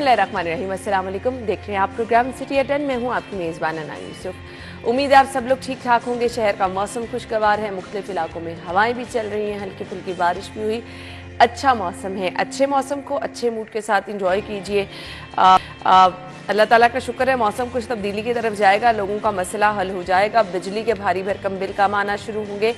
बिस्मिल्लाहिर्रहमानिर्रहीम, अस्सलाम वालेकुम। देख रहे हैं आप प्रोग्राम सिटी एट 10। मैं हूं आपकी मेज़बान अना यूसुफ। उम्मीद है आप सब लोग ठीक ठाक होंगे। शहर का मौसम खुशगवार है, मुख्तलिफ इलाकों में हवाएं भी चल रही हैं, हल्की फुल्की बारिश भी हुई। अच्छा मौसम है। अच्छे मौसम को अच्छे मूड के साथ इंजॉय कीजिए। अल्लाह ताला का शुक्र है, मौसम कुछ तब्दीली की तरफ जाएगा, लोगों का मसला हल हो जाएगा, बिजली के भारी भरकम बिल कम आना शुरू होंगे।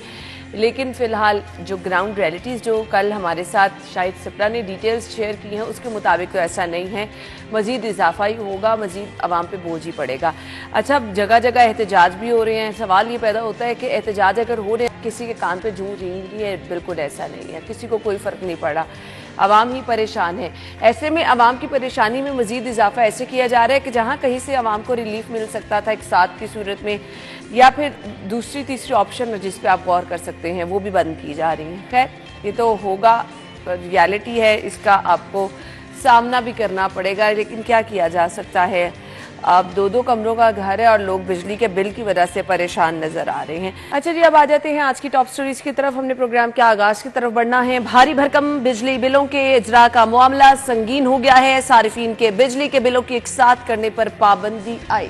लेकिन फ़िलहाल जो ग्राउंड रियलिटीज़ जो कल हमारे साथ शाहिद सिप्रा ने डिटेल्स शेयर की हैं, उसके मुताबिक तो ऐसा नहीं है। मज़ीद इजाफा ही होगा, मज़ीद आवाम पे बोझ ही पड़ेगा। अच्छा, जगह जगह एहतजाज भी हो रहे हैं। सवाल ये पैदा होता है कि एहतजाज अगर हो रहे हैं, किसी के कान पे जूं रेंग रही है? बिल्कुल ऐसा नहीं है, किसी को कोई फ़र्क नहीं पड़ा। आवाम ही परेशान है। ऐसे में आवाम की परेशानी में मज़ीद इजाफा ऐसे किया जा रहा है कि जहाँ कहीं से आवाम को रिलीफ मिल सकता था एक साथ की सूरत में, या फिर दूसरी तीसरी ऑप्शन जिस पे आप गौर कर सकते हैं, वो भी बंद की जा रही हैं। खैर, ये तो होगा, रियलिटी है, इसका आपको सामना भी करना पड़ेगा। लेकिन क्या किया जा सकता है? अब दो कमरों का घर है और लोग बिजली के बिल की वजह से परेशान नजर आ रहे हैं। अच्छा जी, अब आ जाते हैं आज की टॉप स्टोरीज की तरफ। हमने प्रोग्राम के आगाज की तरफ बढ़ना है। भारी भरकम बिजली बिलों के इजरा का मामला संगीन हो गया है। सारिफीन के बिजली के बिलों की एक साथ करने पर पाबंदी आई।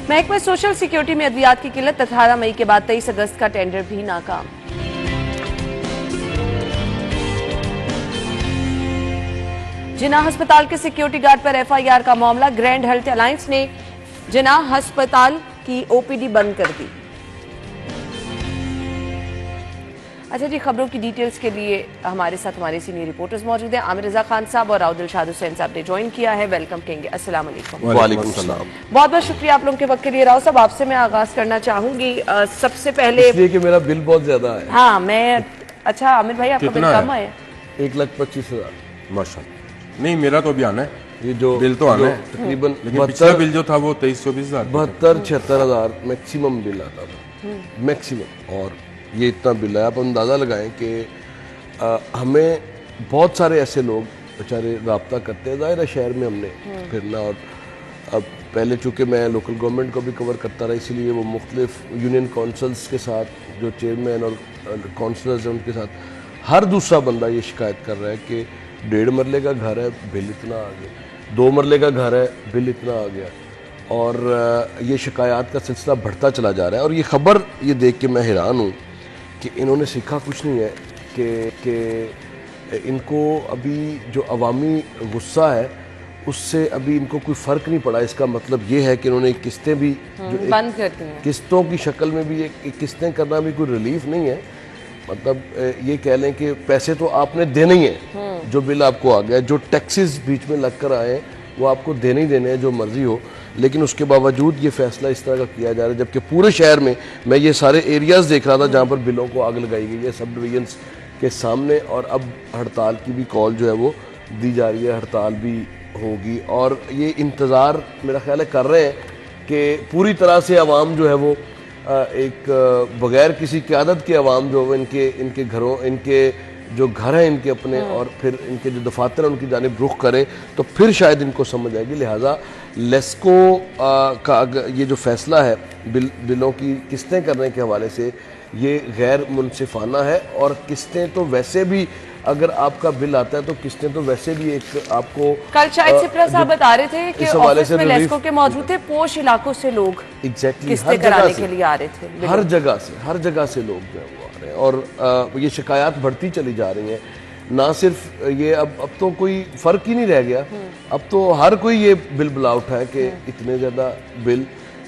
महकमा सोशल सिक्योरिटी में अद्वियात की किल्लत, 18 मई के बाद 23 अगस्त का टेंडर भी नाकाम। जिन्ना अस्पताल के सिक्योरिटी गार्ड पर एफआईआर का मामला। ग्रैंड हेल्थ अलायंस ने जिन्ना अस्पताल की ओपीडी बंद कर दी। अच्छा जी, खबरों की डिटेल्स के लिए हमारे साथ हमारे सीनियर रिपोर्टर्स मौजूद हैं। आमिर रजा खान साहब और राउद दिलशाद हुसैन साहब ने ज्वाइन किया है। वेलकम कहेंगे। अस्सलाम वालेकुम। वालेकुम सलाम। बहुत बहुत शुक्रिया आप लोगों के वक्त के लिए। राव साहब, आपसे मैं आगाज करना चाहूंगी। सबसे पहले इसलिए कि मेरा बिल बहुत ज्यादा है। हाँ, मैं अच्छा आमिर भाई, आपका बिल कम है? 1,25,000 माशाल्लाह। नहीं, मेरा तो अभी आना है। ये जो बिल तो आना है तकरीबन लेकिन पिछला बिल जो था वो 23-24 हज़ार 72-76 मैक्सिमम बिल आता था, मैक्सिमम। और ये इतना बिल है, आप अंदाज़ा लगाएं कि हमें बहुत सारे ऐसे लोग बेचारे रब्ता करते हैं। ज़ाहिर है शहर में हमने फिरना, और अब पहले चूँकि मैं लोकल गवर्नमेंट को भी कवर करता रहा, इसीलिए वो मुख्तलिफ यूनियन काउंसिल्स के साथ जो चेयरमैन और काउंसलर्स हैं उनके साथ हर दूसरा बंदा ये शिकायत कर रहा है कि 1.5 मरले का घर है, बिल इतना आ गया, 2 मरले का घर है, बिल इतना आ गया। और ये शिकायत का सिलसिला बढ़ता चला जा रहा है। और ये ख़बर ये देख के मैं हैरान हूँ कि इन्होंने सीखा कुछ नहीं है कि इनको अभी जो अवामी गुस्सा है उससे अभी इनको कोई फ़र्क नहीं पड़ा। इसका मतलब ये है कि इन्होंने किस्तें भी जो बंद कर दी हैं, किस्तों की शक्ल में भी एक किस्तें करना भी कोई रिलीफ नहीं है। मतलब ये कह लें कि पैसे तो आपने देने ही हैं, जो बिल आपको आ गया, जो टैक्सेस बीच में लग कर आए वो आपको देने ही देने हैं, जो मर्जी हो। लेकिन उसके बावजूद ये फैसला इस तरह का किया जा रहा है, जबकि पूरे शहर में मैं ये सारे एरियाज़ देख रहा था जहाँ पर बिलों को आग लगाई गई है सब डिवीजन्स के सामने। और अब हड़ताल की भी कॉल जो है वो दी जा रही है, हड़ताल भी होगी। और ये इंतज़ार मेरा ख्याल है कर रहे हैं कि पूरी तरह से आवाम जो है वो एक बग़ैर किसी क़यादत के अवाम जो इनके घरों, इनके जो घर हैं इनके अपने, और फिर इनके जो दफातर हैं उनकी जानिब रुख करें तो फिर शायद इनको समझ आएगी। लिहाजा लेस्को का ये जो फैसला है बिलों की किस्तें करने के हवाले से, ये गैर मुनसिफाना है। और किस्तें तो वैसे भी अगर आपका बिल आता है तो किस्तें तो वैसे भी एक आपको कल शायद सिप्रा साहब बता रहे थे कि ऑफिस में लेस्को के मौजूद थे, पोश इलाकों से लोग किस्तें कराने के लिए आ रहे थे। हर जगह से लोग जो है वो आ रहे हैं। और ये शिकायत बढ़ती चली जा रही हैं। ना सिर्फ ये, अब तो कोई फ़र्क ही नहीं रह गया। अब तो हर कोई ये बिल बुला उठा है कि इतने ज़्यादा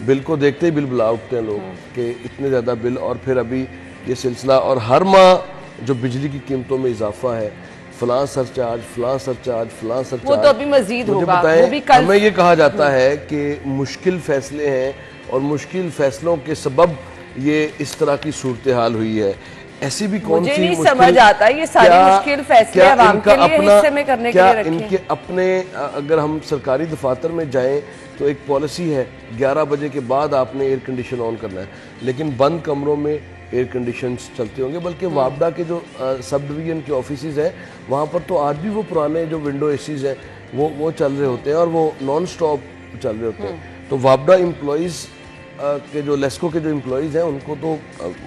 बिल को देखते ही बिल बुला उठते हैं लोग कि इतने ज़्यादा बिल। और फिर अभी ये सिलसिला, और हर माह जो बिजली की कीमतों में इजाफा है, फलां सरचार्ज, वो तो अभी मजीद होगा। वो भी कल हमें ये कहा जाता है कि मुश्किल फैसले हैं और मुश्किल फैसलों के सबब ये इस तरह की सूरत हाल हुई है। ऐसी भी कौन सी नहीं समझ आता ये सारे मुश्किल फैसले आवाम के लिए हिस्से में करने के लिए रखे हैं। इनके अपने, अगर हम सरकारी दफातर में जाएं तो एक पॉलिसी है 11 बजे के बाद आपने एयर कंडीशन ऑन करना है, लेकिन बंद कमरों में एयर कंडीशंस चलते होंगे। बल्कि वापडा के जो सब डिवीज़न के ऑफिसेज हैं वहाँ पर तो आज भी वो पुराने जो विंडो एसीज हैं वो चल रहे होते हैं और वो नॉन स्टॉप चल रहे होते हैं। तो वापडा एम्प्लॉइज़ के जो लेस्को के जो एम्प्लॉइज हैं उनको तो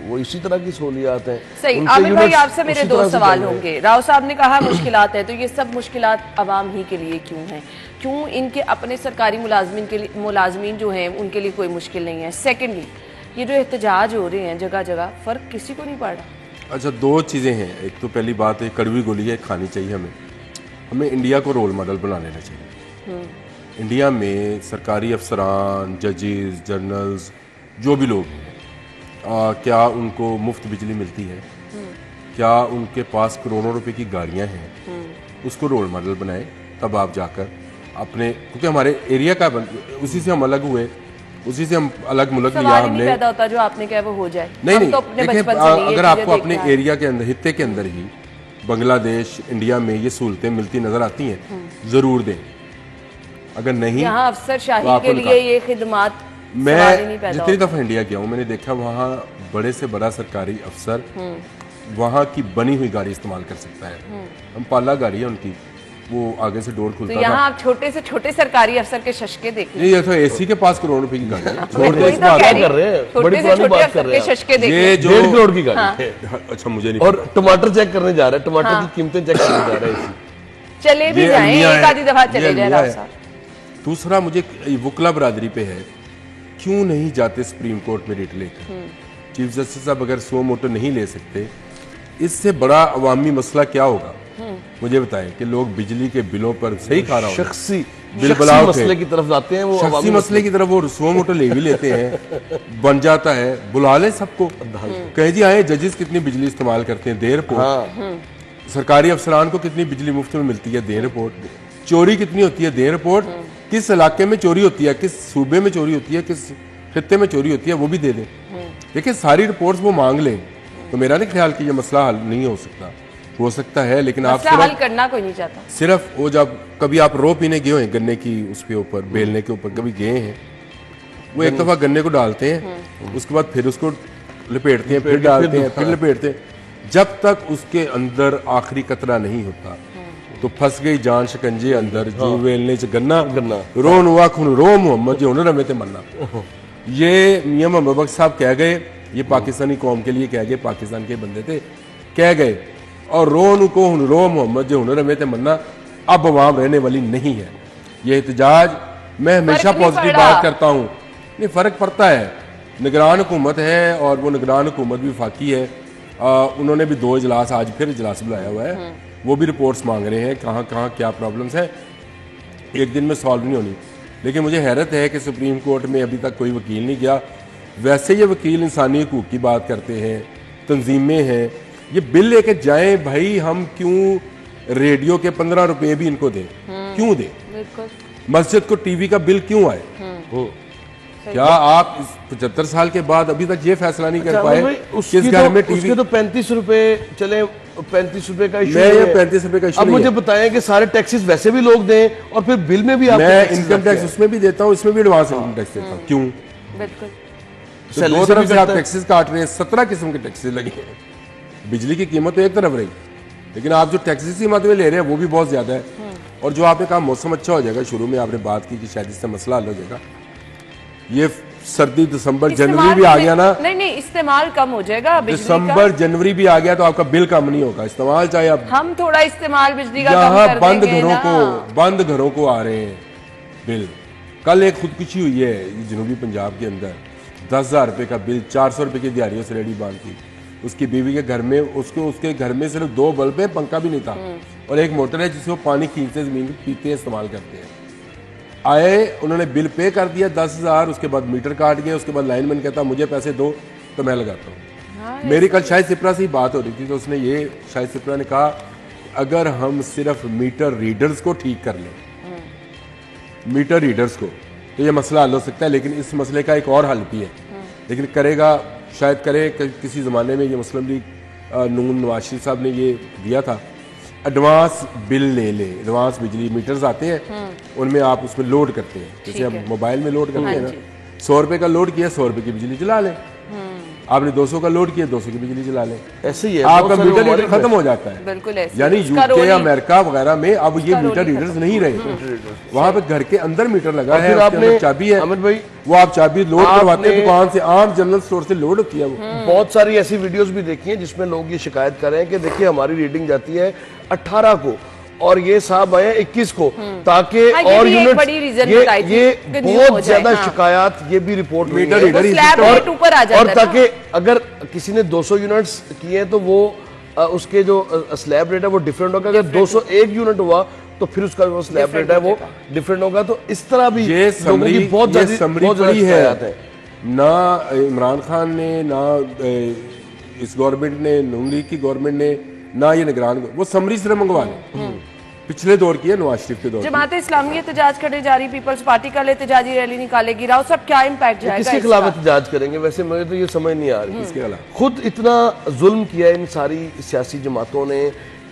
वो इसी तरह की सहूलियात हैं। सही। उनके आमिर भाई, units आपसे मेरे उसी दो तरह से सवाल चल रहे हैं। होंगे। राव साहब ने कहा मुश्किलात है, तो ये सब मुश्किलात आवाम ही के लिए क्यों हैं? क्यों इनके अपने सरकारी मुलाजमीन जो हैं उनके लिए कोई मुश्किल नहीं है? सेकेंडली, ये जो एहतजाज हो रहे हैं जगह जगह, फर्क किसी को नहीं पड़ रहा? अच्छा, दो चीज़ें हैं। एक तो पहली बात है, कड़वी गोली है, खानी चाहिए हमें इंडिया को रोल मॉडल बना लेना चाहिए। इंडिया में सरकारी अफसरान, जजेस, जर्नल्स, जो भी लोग हैं, क्या उनको मुफ्त बिजली मिलती है? क्या उनके पास करोड़ों रुपए की गाड़ियां हैं? उसको रोल मॉडल बनाए, तब आप जाकर अपने, क्योंकि हमारे एरिया का उसी से हम अलग हुए, उसी से हम अलग मुल्क लिया सवाल ही हमने। नहीं पैदा होता जो आपने कहा वो हो जाए। नहीं हम नहीं, तो अपने देखिए, बचपन से नहीं ये अगर चीजें आपको अपने देखते आए। एरिया के अंदर, हित्ते के अंदर ही बांग्लादेश, इंडिया में ये सहूलतें मिलती नजर आती हैं, जरूर दें। अगर नहीं, यहाँ अफसर तो शाही आपको के लिए निकाल- ये खिदमत सवाल ही मैं नहीं पैदा जितनी होता। दफा इंडिया गया हूँ, मैंने देखा वहाँ बड़े से बड़ा सरकारी अफसर वहाँ की बनी हुई गाड़ी इस्तेमाल कर सकता है। हम पाला गाड़ी है उनकी, वो आगे से डोर तो खुलता यहाँ था। आप छोटे से छोटे सरकारी अफसर के शशके देख लीजिए। ये तो एसी के पास करोड़ रुपए की गाड़ी है। मैं छोटे वही इस तो बात कह को। कर रहे हैं, छोटे बड़ी से पुरानी छोटे बात अफसर कर रहे के हैं शशके देख ये लीजिए। जो 1.5 करोड़ की गाड़ी है। अच्छा, मुझे नहीं और टमाटर चेक करने जा रहा है, टमाटर की कीमतें चेक करने जा रहा है इसी। चले भी ये जाएं, अलमिया एक है, आधी दफा ये चले जाए अलमिया राव है। साहब। दूसरा, मुझे वकला बरादरी पे है, क्यों नहीं जाते सुप्रीम कोर्ट में रिट लेकर? चीफ जस्टिस साहब अगर सो मोटो नहीं ले सकते, इससे बड़ा अवामी मसला क्या होगा? मुझे बताएं कि लोग बिजली के बिलों पर सही खा रहा शख्सी बिल बुलाओ थे। मसले की तरफ जाते हैं, वो शख्सी अवामी मसले की तरफ वो सो मोटो ले भी लेते हैं, बन जाता है। बुला ले सबको, कहे जी आए, जजेस कितनी बिजली इस्तेमाल करते हैं, दे रिपोर्ट। हाँ, सरकारी अफसरान को कितनी बिजली मुफ्त में मिलती है, दे रिपोर्ट। चोरी कितनी होती है, दे रिपोर्ट। किस इलाके में चोरी होती है, किस सूबे में चोरी होती है, किस खित्ते में चोरी होती है, वो भी दे दें। देखिए, सारी रिपोर्ट्स वो मांग लें, तो मेरा नहीं ख्याल कि ये मसला हल नहीं हो सकता। हो सकता है, लेकिन आप मसला हल करना कोई नहीं चाहता। सिर्फ वो, जब कभी आप रो पीने गए हैं गन्ने की उसके ऊपर, बेलने के ऊपर कभी गए हैं, वो एक दफा गन्ने को डालते हैं, उसके बाद फिर उसको लपेटते हैं, फिर डालते हैं, फिर लपेटते हैं, जब तक उसके अंदर आखिरी कतरा नहीं होता। तो फंस गई जान शिकंजे अंदर, जो वेलने च गन्ना रोन हुआ खून रो मोहम्मद जो हुनर हमें ते मन्ना। ये मियां मोहम्मद बख्श साहब कह गए, ये पाकिस्तानी कौम के लिए कह गए, पाकिस्तान के बंदे थे, कह गए, और रोन को हुन रो मोहम्मद जो हुनर हमें ते मन्ना अब अवाम रहने वाली नहीं है। ये एहतजाज, मैं हमेशा फर्क नहीं पॉजिटिव पड़ा। बात करता हूँ, नहीं फर्क पड़ता है। निगरान हुकूमत है, और वो निगरान हुकूमत भी फाकी है। उन्होंने भी 2 इजलास, आज फिर इजलास बुलाया हुआ है, वो भी रिपोर्ट्स मांग रहे हैं कहाँ कहाँ क्या प्रॉब्लम्स हैं, एक दिन में सॉल्व नहीं होनी। लेकिन मुझे हैरत है कि सुप्रीम कोर्ट में अभी तक कोई वकील नहीं गया। वैसे ये वकील इंसानी हकूक़ की बात करते हैं, तंजीमें हैं, ये बिल लेके जाएं भाई, हम क्यों रेडियो के 15 रुपए भी इनको दें? क्यों दें? बिल्कुल। मस्जिद को टीवी का बिल क्यों आए? क्या आप इस 75 साल के बाद अभी तक ये फैसला नहीं कर पाए कि इस घर में टीवी? उसके तो 35 रुपए चले, 35 रुपए का इशू मैं नहीं ये है। 35 रुपए का इशू अब नहीं मुझे है। बताएं कि सारे टैक्सेस वैसे भी लोग दें, और फिर बिल में भी आप मैं इनकम टैक्स उसमें भी देता हूँ, इसमें भी एडवांस इनकम टैक्स देता हूँ। क्यों? बिल्कुल। तो सैलरी दो से तरफ भी से आप कटता है। टैक्सेस काट रहे हैं, 17 किस्म के टैक्सेस लगे हैं। बिजली की कीमत तो एक तरफ रही, लेकिन आप जो टैक्सेस की कीमत में ले रहे हैं वो भी बहुत ज्यादा है। और जो आपने कहा मौसम अच्छा हो जाएगा, शुरू में आपने बात की कि शायद इससे मसला हल हो जाएगा। ये सर्दी, दिसंबर, जनवरी भी आ गया ना, नहीं नहीं, इस्तेमाल कम हो जाएगा बिजली का। दिसंबर जनवरी भी आ गया तो आपका बिल कम नहीं होगा। इस्तेमाल चाहे आप हम थोड़ा इस्तेमाल बिजली का कम यहाँ कर बंद देंगे घरों ना। को, बंद घरों को आ रहे हैं बिल। कल एक खुदकुशी हुई है जनूबी पंजाब के अंदर, 10,000 रुपए का बिल, 400 रुपए की दिहाड़ियों से रेडी बांध की। उसकी बीवी के घर में, उसके घर में सिर्फ 2 बल्ब है, पंखा भी नहीं था, और एक मोटर है जिससे वो पानी खींचते जमीन में पीते हैं, इस्तेमाल करते हैं। आए, उन्होंने बिल पे कर दिया 10,000, उसके बाद मीटर काट गया, उसके बाद लाइनमैन कहता मुझे पैसे दो तो मैं लगाता हूँ। मेरी कल शाहिद सिप्रा से ही बात हो रही थी, तो उसने ये, शाहिद सिप्रा ने कहा अगर हम सिर्फ मीटर रीडर्स को ठीक कर लें, मीटर रीडर्स को, तो ये मसला हल हो सकता है। लेकिन इस मसले का एक और हल भी है, लेकिन करेगा, शायद करे किसी ज़माने में। ये मुस्लिम लीग नून नवाज शरीफ साहब ने ये दिया था, एडवांस बिल ले ले, एडवांस बिजली मीटर्स आते हैं, उनमें आप उसमें लोड करते हैं, जैसे हम मोबाइल में लोड करते हैं ना, 100 रुपए का लोड किया, 100 रुपए की बिजली चला लें। आपने 200 का लोड किया, 200 की बिजली चला लें, ऐसे ही है, आपका बहुत सारे मीटर रीडर ममालिक खत्म हो जाता है। बिल्कुल ऐसे यानी उसका रोल यूके ही- अमेरिका वगैरह में अब ये उसका रोल मीटर ही रीडर्स खत्म। नहीं रहे, वहां पे घर के अंदर मीटर लगा और है, फिर उसके आपने अंदर चाबी है, अमित भाई वो आप चाबी लोड करवाते हैं आपने- दुकान से, आम जनरल स्टोर से लोड होती है वो। बहुत सारी ऐसी वीडियोस भी देखी हैं जिसमें लोग ये शिकायत कर रहे हैं कि देखिए हमारी रीडिंग जाती है 18 को और ये साहब आए 21 को, ताकि हाँ, ये और भी एक यूनिट बड़ी reason बताई थी ये कि न्यू हो बहुत जाए, ज्यादा हाँ। शिकायत ये भी रिपोर्ट हुई मीटर है। रीडर ही स्लैब रेट ऊपर आ जाता और है ताकि अगर किसी ने 200 यूनिट्स किए तो वो उसके जो स्लैब रेट है वो डिफरेंट होगा, अगर 201 यूनिट हुआ तो फिर उसका जो स्लैब रेट है वो डिफरेंट होगा। तो इस तरह भी ये लोगों समरी की बहुत ये ज्यादा समरी बहुत ज्यादा पड़ी शिकायत है, ना इमरान खान ने, ना इस गवर्नमेंट ने, नून लीग की गवर्नमेंट ने, ना ये निगरान, वो समरी सिर्फ मंगवा लें, पिछले दौर की है, नवाज शरीफ के दौर की। जमात इस्लामी एहतजाज करने जा रही, पीपल्स पार्टी कल एहतजाजी रैली निकालेगी, राव साहब क्या इम्पैक्ट जाएगा किसके इसका? खिलाफ एहतजाज करेंगे? वैसे मुझे तो ये समझ नहीं आ रही। इसके अलावा खुद इतना जुल्म किया इन सारी सियासी जमातों ने,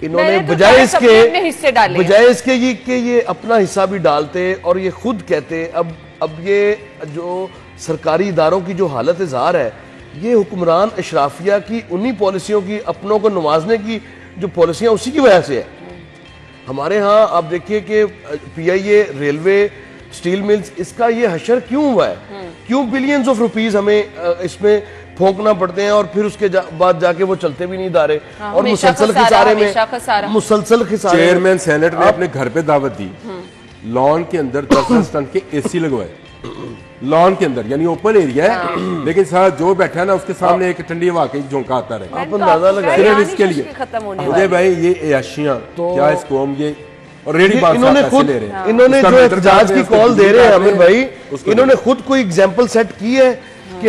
इन्होंने मैंने तो बजाय कहा सबने अपने हिस्से इसके डाले हैं। बजाय इसके ये अपना हिस्सा भी डालते और ये खुद कहते अब ये जो सरकारी इदारों की जो हालत ज़ार है, ये हुक्मरान अशराफिया की उन्हीं पॉलिसियों की, अपनों को नवाजने की जो पॉलिसियाँ उसी की वजह से है। हमारे यहाँ आप देखिए कि PIA, रेलवे, स्टील मिल्स, इसका ये हशर क्यों हुआ है? क्यों बिलियंस ऑफ रुपीस हमें इसमें फोंकना पड़ते हैं और फिर उसके बाद जाके वो चलते भी नहीं इदारे, हाँ, और हमेशा मुसलसल खसारा, खिसारे हमेशा खसारा। में मुसलसल खिसारे। चेयरमैन सेनेट ने अपने घर पे दावत दी, लॉन के अंदर 10-10 टन के AC लगवाए, लॉन के अंदर, यानी ओपन एरिया है, लेकिन सारा जो बैठा है ना उसके सामने एक ठंडी हवा के झोंका आता रहे। मैंने आप तो अंदाजा आपको लगाइए। कहा, सिर्फ यानी इसके शक्ल लिए खत्म होने मुझे वाली। भाई ये अयाशियां क्या इस कौम ये और रेडी ये बात इन्होंने पैसे खुद ले रहे हैं। इन्होंने उसका जो मीटर एहतजाज काट रहे की हैं, उसका कॉल दे बिजली रहे हैं काट आमिर हैं, भाई, उसको इन्होंने खुद कोई एग्जाम्पल सेट की है कि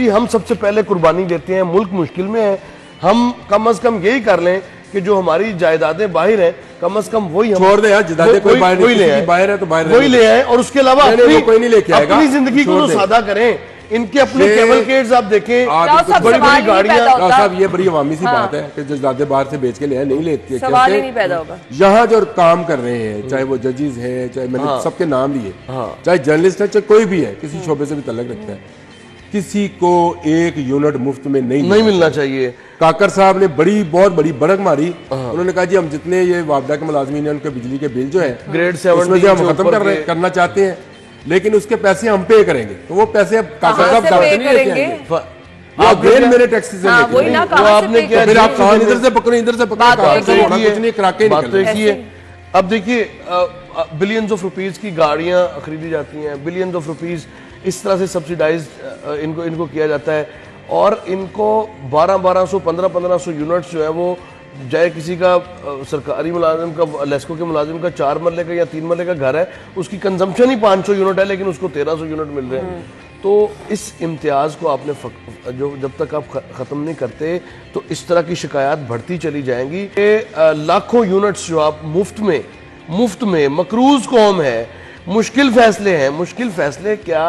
हम सबसे पहले कुर्बानी देते हैं, मुल्क मुश्किल में है, हम कम से कम यही कर लें कि जो हमारी जायदादें बाहर हैं कम से कम वही हम छोड़ दे यार, जायदादें कोई बाहर नहीं, किसी की बाहर है तो बाहर वही रहने ले आए, और उसके अलावा नहीं, नहीं, वो कोई नहीं लेके आएगा, अपनी जिंदगी को छोड़ तो दे। सादा करें। इनके अपने ये- केबलकेट्स आप देखें, आप राव साहब, बड़ी सवाल बड़ी ही नहीं गाड़ियां, पैदा होता। राव साहब ये बड़ी अवामी सी बात है कि जो जाते बाहर से बेच के ले आए नहीं लेते, सवाल ही नहीं पैदा होगा। यहाँ जो काम कर रहे हैं, चाहे वो जजेस हैं, चाहे मैंने सबके नाम लिए, चाहे जर्नलिस्ट है, चाहे कोई भी है, किसी शोबे से भी तल्लक रखता है, किसी को एक यूनिट मुफ्त में नहीं मिलना चाहिए। काकर साहब ने बहुत बड़ी बड़क मारी, उन्होंने कहा जी हम जितने ये वापडा के मुलाजमीन हैं उनके बिजली के बिल जो है ग्रेड उसमें 17 से हम से खत्म ऊपर करना चाहते हैं, लेकिन उसके पैसे हम पे करेंगे, तो वो पैसे अब काकर कहाँ साहब से दावत पे नहीं लेके करेंगे? आएंगे, वो अगेन मेरे टैक्सी से हाँ, लेके वही ना, आएंगे। कहाँ से आपने पे क्या तो फिर आप किया? कहां इधर से पकड़ो, इधर से पकड़ो, बात काकर तो साहब एक होना ही कुछ नहीं, करा के ही बात तो निकल एक रहे। ही है। अब देखिए बिलियंस ऑफ रुपीस की गाड़ियां खरीदी जाती हैं, बिलियंस ऑफ रुपीस इस तरह से सब्सिडाइज इनको किया जाता है, और इनको 1200 1500 यूनिट्स जो है वो चाहे किसी का सरकारी मुलाजिम का, लेस्को के मुलाजिम का 4 मरले का या 3 मरले का घर है, उसकी कंजम्पशन ही 500 यूनिट है, लेकिन उसको 1300 यूनिट मिल रहे हैं। तो इस इम्तियाज को आपने जो जब तक आप ख़त्म नहीं करते तो इस तरह की शिकायत बढ़ती चली जाएंगी। लाखों यूनिट्स जो आप मुफ्त में मकरूज कौम है, मुश्किल फैसले क्या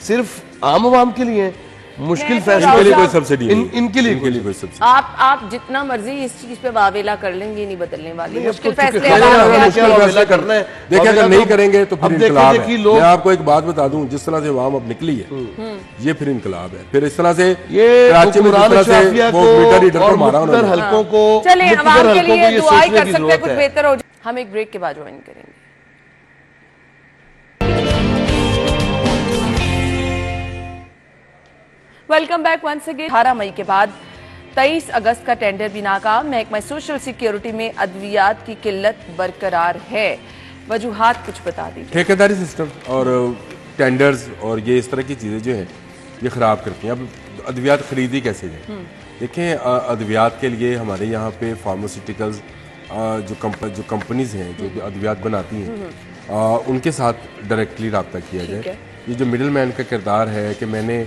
सिर्फ आम आवाम के लिए हैं? मुश्किल फैसले इनके लिए कोई सब्सिडी नहीं, इनके लिए कोई सब्सिडी। आप जितना मर्जी इस चीज पे वावेला कर लेंगे, नहीं बदलने वाली। नहीं, मुश्किल अब तो चूंकि फैसले खैर अब है, आपके हमें हाथ मुश्किल में है। फैसला करना है। देखिए अगर नहीं करेंगे तो फिर अब देखेंगे इनकलाब कि है। लोग- मैं आपको एक बात बता दूं, जिस तरह से अवाम अब निकली है, ये फिर इनकलाब है। फिर इस तरह से ये कराची में जिस हुक्मरान तरह से अशराफिया वो मीटर रीडर को और को मारा मुख्तर उन्होंने, हलकों को, चले मुख्तर आवाम के हलकों को लिए ये दुआ ही सोचने कर की सकते हैं, जरूरत कुछ है। बेहतर हो जाए। हम एक ब्रेक के बाद ज्वाइन करेंगे। Welcome back once again. 18 मई के बाद 23 अगस्त का टेंडर भी नाकाम। महकमा सोशल सिक्योरिटी में अद्वियात की किल्लत बरकरार है। वजूहात कुछ बता दीजिए। ठेकेदारी सिस्टम और टेंडर्स और ये इस तरह की चीज़ें जो हैं ये ख़राब करती हैं। अब अद्वियात खरीदी कैसे जाए? देखें, अद्वियात के लिए हमारे यहाँ पे फार्मास्यूटिकल्स जो कंपनीज हैं जो अद्वियात बनाती हैं उनके साथ डायरेक्टली रब्ता किया जाए। ये जो मिडिल मैन का किरदार है कि मैंने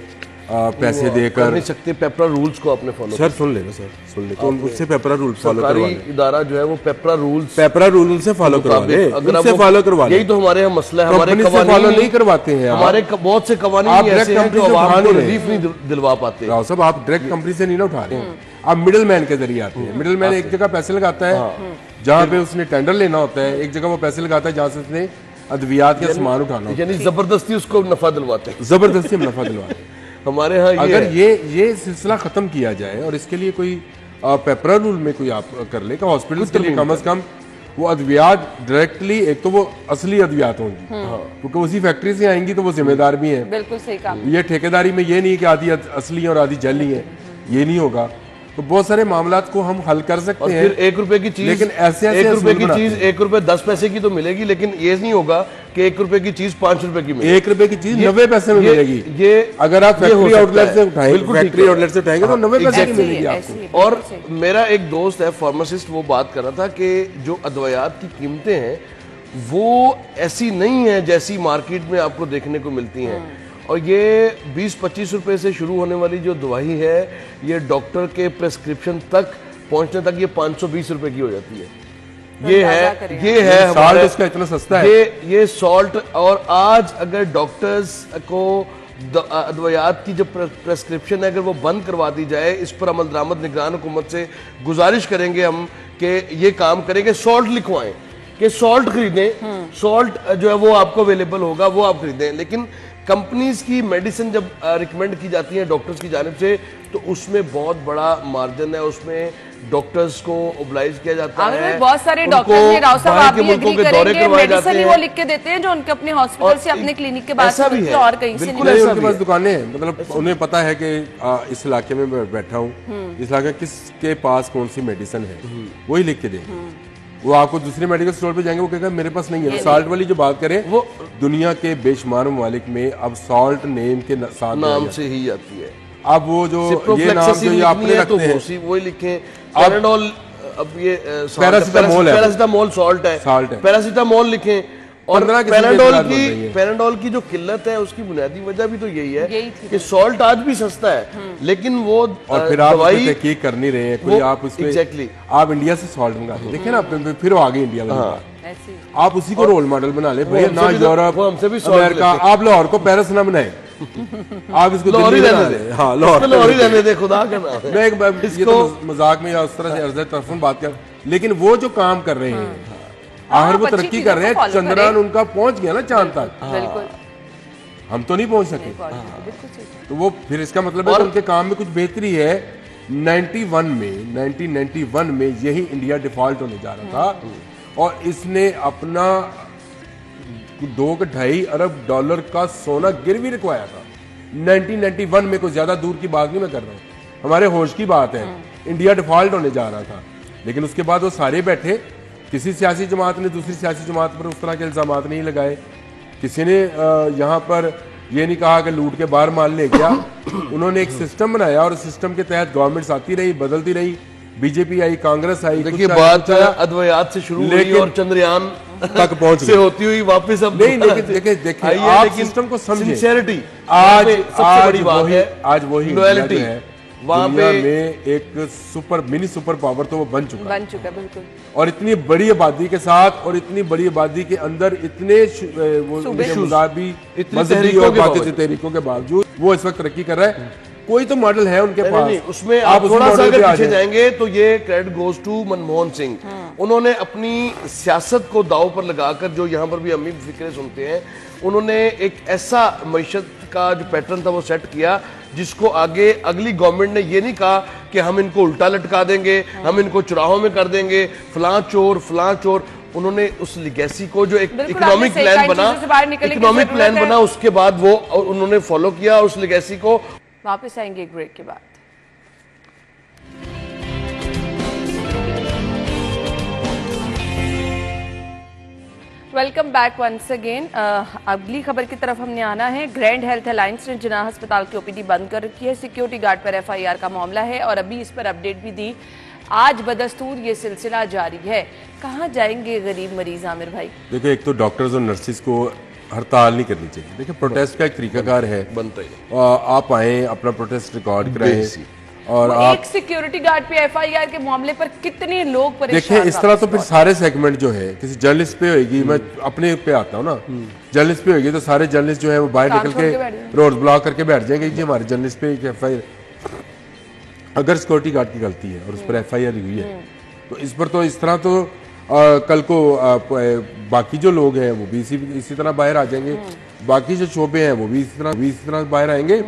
पैसे देकर कर नहीं सकते, पेपरा रूल्स को आपने फॉलो सर सुन लेना सर सुन ले तो उससे पेपरा रूल फॉलो सरकारी करवा ले, इदारा जो है वो पेपरा रूल्स पेपरा रूल उनसे फॉलो करवा ले, अगर उनसे आप फॉलो करवा ले। यही तो हमारे यहाँ मसला है। हमारे कंपनी से कवानीन फॉलो नहीं करवाते हैं आप। हमारे बहुत से कवानीन आप ही डायरेक्ट ऐसे हैं कंपनी जो से आवाम उठा को नहीं रिलीफ नहीं दिलवा पाते। राव साहब आप डायरेक्ट कंपनी से नहीं ना उठा रहे, आप मिडिल मैन के जरिए आते हैं। मिडिल मैन एक जगह पैसे लगाता है जहाँ पे उसने टेंडर लेना होता है, एक जगह वो पैसे लगाता है जहाँ से उसने अद्वियात का सामान उठाना होता यानी जबरदस्ती उसको नफा दिलवाते हैं। है, जबरदस्ती हम नफा दिलवाते हैं। हमारे यहाँ अगर ये सिलसिला खत्म किया जाए और इसके लिए कोई पेपर रूल में कोई आप कर ले, हॉस्पिटल के लिए कम से कम वो अद्वियात डायरेक्टली, एक तो वो असली अद्वियात होंगी क्योंकि उसी फैक्ट्री से आएंगी तो वो जिम्मेदार भी हैं। बिल्कुल सही कहा। ये ठेकेदारी में ये नहीं कि आधी असली और आधी जली है, ये नहीं होगा। तो बहुत सारे मामलात को हम हल कर सकते हैं। फिर 1 रुपए की चीज, लेकिन ऐसे 1 रुपए की चीज 1 रुपए 10 पैसे की तो मिलेगी, लेकिन ये नहीं होगा कि 1 रुपए की चीज 5 रुपए की मिलेगी। 1 रुपए की चीज 90 पैसे में मिलेगी। ये अगर आप फैक्ट्री आउटलेट से उठाएंगे, फैक्ट्री आउटलेट से उठाएंगे तो 90 पैसे की मिलेगी आपको। और मेरा एक दोस्त है फार्मासिस्ट, वो बात कर रहा था कि जो अद्वयात की कीमतें हैं वो ऐसी नहीं है जैसी मार्केट में आपको देखने को मिलती हैं। और ये 20-25 रुपए से शुरू होने वाली जो दवाई है, ये डॉक्टर के प्रेस्क्रिप्शन तक पहुंचने तक ये 520 रुपए की हो जाती है। ये है साल्ट इसका इतना सस्ता है। ये सॉल्ट। और आज अगर डॉक्टर्स को अद्वयात की जो प्रेस्क्रिप्शन है अगर वो बंद करवा दी जाए, इस पर अमल दरामद निगरान हुकूमत से गुजारिश करेंगे हम कि ये काम करेंगे, सॉल्ट लिखवाएं कि सॉल्ट खरीदें, सॉल्ट जो है वो आपको अवेलेबल होगा, वो आप खरीदें। लेकिन कंपनीज की मेडिसिन जब रिकमेंड की जाती है डॉक्टर्स की जानिब से, तो उसमें बहुत बड़ा मार्जिन है, उसमें डॉक्टर्स को ओब्लाइज किया जाता है। बहुत सारे डॉक्टर्स हैं, राव साहब आप भी एग्री करेंगे, मेडिसिन ही वो लिख के देते हैं जो उनके अपने हॉस्पिटल से, अपने क्लिनिक के बाद से और कहीं से नहीं। उनके पास दुकानें हैं, मतलब उन्हें पता है कि इस इलाके में मैं बैठा हूँ, इस इलाके किसके पास कौन सी मेडिसिन है, वही लिख के दे। वो आपको दूसरे मेडिकल स्टोर पे जाएंगे, वो कहेगा मेरे पास नहीं है। साल्ट वाली जो बात करें, वो दुनिया के बेशुमार ममालिक में अब साल्ट नेम के साथ नाम से ही आती है। अब वो जो ये नाम जो ये आपने रखते हैं, वही लिखें पैराडोल, अब ये पैरासिटामोल सॉल्ट है, पैरासिटामोल लिखें। और पैराडोल की जो किल्लत है उसकी बुनियादी वजह भी तो यही है कि सॉल्ट आज भी सस्ता है, लेकिन वो और फिर आप तहकीक कर नहीं रहे हैं कोई, आप उसमें आप इंडिया से सॉल्ट मंगाते हैं, देखिए ना फिर वो आगे इंडिया में आप उसी को रोल मॉडल बना ले भैया, ना यूरोप अमेरिका, आप लाहौर को पेरिस ना बनाए, आप इसको दिल्ली रहने दे। हाँ, लाहौर रहने दे, खुदा का नाम। मैं ये तो मजाक में या उस तरह से अर्ज़ तरफुन बात कर, लेकिन वो जो काम कर रहे हैं आखिर वो तरक्की कर रहे हैं, चंद्रयान उनका पहुंच गया ना चांद तक, हम तो नहीं पहुंच सके। तो वो फिर इसका मतलब है कि उनके काम में कुछ बेहतरी है। 1991 में यही इंडिया डिफॉल्ट होने जा रहा था और इसने अपना $2.5 अरब का सोना गिरवी रखवाया था 1991 में। कोई ज्यादा दूर की बात नहीं मैं कर रहा हूँ, हमारे होश की बात है। इंडिया डिफॉल्ट होने जा रहा था, लेकिन उसके बाद वो सारे बैठे, किसी सियासी जमात ने दूसरी सियासी जमात पर उस तरह के इल्जाम नहीं लगाए, किसी ने यहाँ पर ये नहीं कहा कि लूट के बाहर माल ले गया। उन्होंने एक सिस्टम बनाया और सिस्टम के तहत गवर्नमेंट्स आती रही, बदलती रही, बीजेपी आई, कांग्रेस आई। देखिए बात अद्वयात से शुरू हुई और चंद्रयान तक पहुंच से होती हुई वापस अब नहीं। देखिए आप सिस्टम को समझिए, सिंसियरिटी आज सबसे बड़ी बात है, आज वही लॉयल्टी है वहाँ पे में एक मिनी सुपर पावर तो वो बन चुका बिल्कुल। और इतनी बड़ी आबादी के साथ और इतनी बड़ी आबादी के अंदर इतने मज़हबी मजहबी और बाकी तहरीकों के बावजूद वो इस वक्त तरक्की कर रहा है। कोई तो मॉडल है उनके पास। उसमें आप थोड़ा सा अगर पीछे जाएंगे तो ये credit goes to Manmohan Singh. उन्होंने अपनी सियासत को दाव पर लगाकर, जो यहाँ पर भी हम फिक्रे सुनते हैं, उन्होंने एक ऐसा मईशत का जो पैटर्न था वो सेट किया जिसको आगे अगली गवर्नमेंट ने ये नहीं कहा कि हम इनको उल्टा लटका देंगे, हम इनको चुराहों में कर देंगे, फलां चोर। उन्होंने उस लिगेसी को जो एक इकोनॉमिक प्लान बना उसके बाद वो उन्होंने फॉलो किया उस लिगेसी को। वापस आएंगे एक ब्रेक के बाद। Welcome back once again. अगली खबर की तरफ हमने आना है। ग्रैंड हेल्थ अलायंस ने जिन्ना अस्पताल की ओपीडी बंद कर रखी है। सिक्योरिटी गार्ड पर एफआईआर का मामला है और अभी इस पर अपडेट भी दी। आज बदस्तूर ये सिलसिला जारी है। कहाँ जाएंगे गरीब मरीज आमिर भाई? देखो, एक तो डॉक्टर्स और नर्सिस को हड़ताल नहीं करनी चाहिए। देखिए, प्रोटेस्ट का एक तरीकाकार है, बनता ही आप आए, अपना प्रोटेस्ट रिकॉर्ड कराएं और एक सिक्योरिटी गार्ड पे एफआईआर के मामले पर कितने लोग परेशान। देखिए, इस तरह तो फिर सारे सेगमेंट जो है, किसी जर्नलिस्ट पे होगी, मैं अपने पे आता हूँ ना, जर्नलिस्ट पे होगी तो सारे जर्नलिस्ट जो है वो बाहर निकल के रोड ब्लॉक करके बैठ जाएंगे कि हमारे जर्नलिस्ट पे एफआईआर। अगर सिक्योरिटी गार्ड की गलती है और उस पर एफआईआर हुई है तो इस पर तो इस तरह तो कल को बाकी जो लोग हैं वो भी इसी तरह बाहर आ जाएंगे, बाकी जो शोबे हैं वो भी इसी तरह बाहर आएंगे।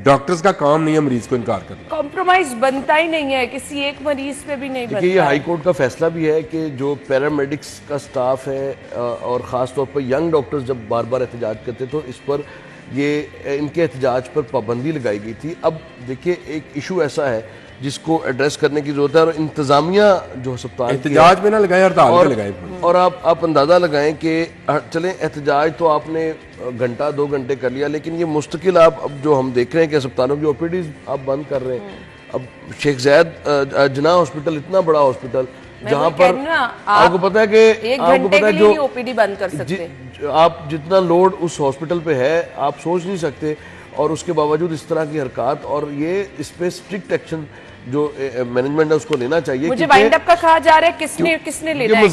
डॉक्टर्स का काम नहीं है मरीज को इनकार करना। कॉम्प्रोमाइज बनता ही नहीं है, किसी एक मरीज पे भी नहीं बनता। देखिए, ये हाई कोर्ट का फैसला भी है कि जो पैरामेडिक्स का स्टाफ है और ख़ास तौर पर यंग डॉक्टर्स जब बार बार एहतजाज करते तो इस पर ये इनके एहतजाज पर पाबंदी लगाई गई थी। अब देखिए, एक इशू ऐसा है जिसको एड्रेस करने की जरूरत है और इंतजामिया जो अस्पताल एहतजाज में ना लगाए, हड़ताल में लगाए। और आप अंदाज़ा लगाएं कि चलें, एहतजाज तो आपने घंटा 2 घंटे कर लिया, लेकिन ये मुस्तकिल आप अब जो हम देख रहे हैं कि अस्पतालों की ओपीडीज आप बंद कर रहे हैं। अब शेख ज़ायद जिना हॉस्पिटल इतना बड़ा हॉस्पिटल जहाँ पर आपको पता है कि आपको पता है जो ओपीडी बंद कर सकते, आप जितना लोड उस हॉस्पिटल पे है आप सोच नहीं सकते, और उसके बावजूद इस तरह की हरकत, और ये इस पे स्ट्रिक्ट एक्शन जो मैनेजमेंट है उसको लेना चाहिए। मुझे वाइंड अप का कहा जा रहा है, किसने लेना है?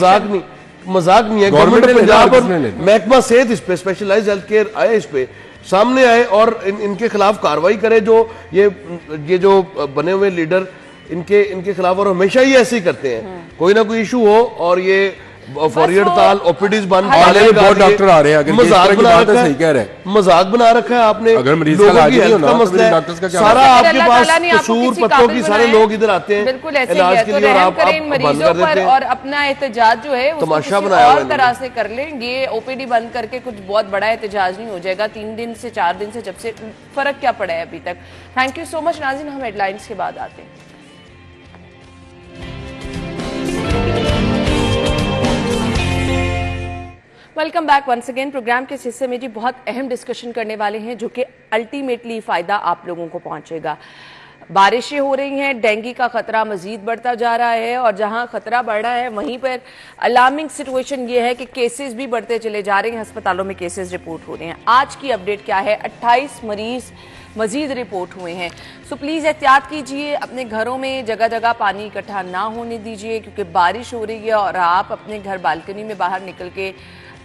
मजाक नहीं है। गवर्नमेंट पंजाब और महकमा सेहत इस पे, स्पेशलाइज्ड हेल्थ केयर आए, इस पे सामने आए और इनके खिलाफ कार्रवाई करे। जो ये जो बने हुए लीडर इनके खिलाफ, और हमेशा ही ऐसे ही करते हैं, कोई ना कोई इशू हो और ये फौरी हड़ताल, ओपीडीज बंद, बहुत डॉक्टर आ रहे हैं, मजाक बना रखा है, सही कह रहे हैं, मजाक बना रखा है आपने। अगर मरीज लोगों की हेल्थ का तो मसला है, सारा आपके पास कसूर पत्तों की, सारे लोग इधर आते हैं बिल्कुल ऐसे इलाज के लिए और आप बंद कर देते हैं और अपना एहतजाज जो है तमाशा बनाया और तरह से कर लें। ये ओपीडी बंद करके कुछ बहुत बड़ा एहतजाज नहीं हो जाएगा। 3 दिन से 4 दिन से जब से फर्क क्या पड़ा है अभी तक। थैंक यू सो मच नाज़रीन, हम हेडलाइंस के बाद आते हैं। Welcome back once again. Programme के इस हिस्से में जी बहुत अहम डिस्कशन करने वाले हैं जो कि अल्टीमेटली फायदा आप लोगों को पहुंचेगा। बारिशें हो रही हैं, डेंगू का खतरा मजीद बढ़ता जा रहा है और जहां खतरा बढ़ रहा है वहीं पर अलार्मिंग सिचुएशन ये है कि केसेस भी बढ़ते चले जा रहे हैं, अस्पतालों में केसेस रिपोर्ट हो रहे हैं। आज की अपडेट क्या है? 28 मरीज मजीद रिपोर्ट हुए हैं। सो प्लीज़ एहतियात कीजिए, अपने घरों में जगह जगह पानी इकट्ठा ना होने दीजिए क्योंकि बारिश हो रही है और आप अपने घर बालकनी में बाहर निकल के,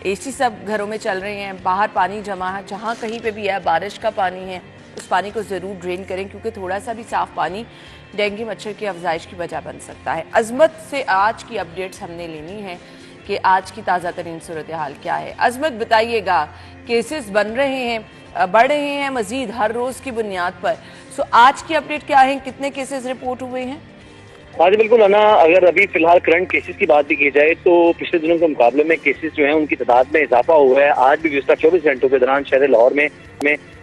एसी सब घरों में चल रहे हैं, बाहर पानी जमा है, जहाँ कहीं पे भी है बारिश का पानी है उस पानी को ज़रूर ड्रेन करें क्योंकि थोड़ा सा भी साफ पानी डेंगू मच्छर की अफजाइश की वजह बन सकता है। अजमत से आज की अपडेट्स हमने लेनी है कि आज की ताज़ा तरीन सूरत हाल क्या है। अजमत बताइएगा, केसेस बन रहे हैं, बढ़ रहे हैं मजीद हर रोज़ की बुनियाद पर। सो आज की अपडेट क्या है, कितने केसेस रिपोर्ट हुए हैं? हाँ जी बिल्कुल अना, अगर अभी फिलहाल करंट केसेस की बात भी की जाए तो पिछले दिनों के मुकाबले में केसेस जो हैं उनकी तादाद में इजाफा हुआ है। आज भी गुज़श्ता 24 घंटों के दौरान शहर लाहौर में